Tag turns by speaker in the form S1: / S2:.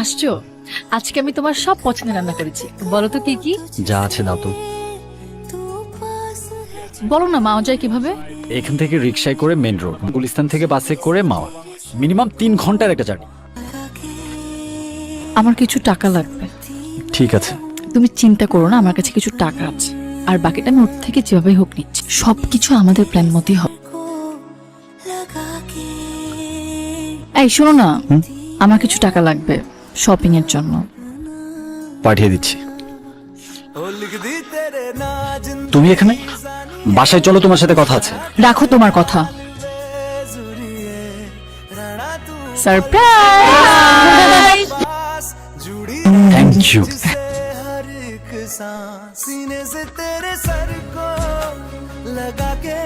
S1: আসছো, আজকে আমি তোমার সব পছন্দের রান্না করেছি। বলো তো কি কি?
S2: যা আছে দাও তো।
S1: বলো না, মাও যায় কিভাবে?
S2: এখান থেকে রিক্সায় করে মেন রোড, গুলিস্তান থেকে বাসে করে মাওয়া, মিনিমাম 3 ঘন্টার একটা জার্নি।
S1: আমার কিছু টাকা লাগবে।
S2: ঠিক আছে।
S1: তুমি চিন্তা করো না, আমার কাছে কিছু টাকা আছে, আর বাকিটা আমি ওর থেকে যেভাবেই হোক নিচ্ছি। সবকিছু আমাদের প্ল্যান মতোই হবে। এই শোনো না, আমার কিছু টাকা লাগবে শপিং এর জন্য।
S2: পাঠিয়ে দিচ্ছি। তুমি এখানে? বাসায় চলো, তোমার সাথে কথা আছে।
S1: রাখো তোমার কথা। সারপ্রাইজ!
S2: Thank you.
S3: सीने से तेरे सर को लगा के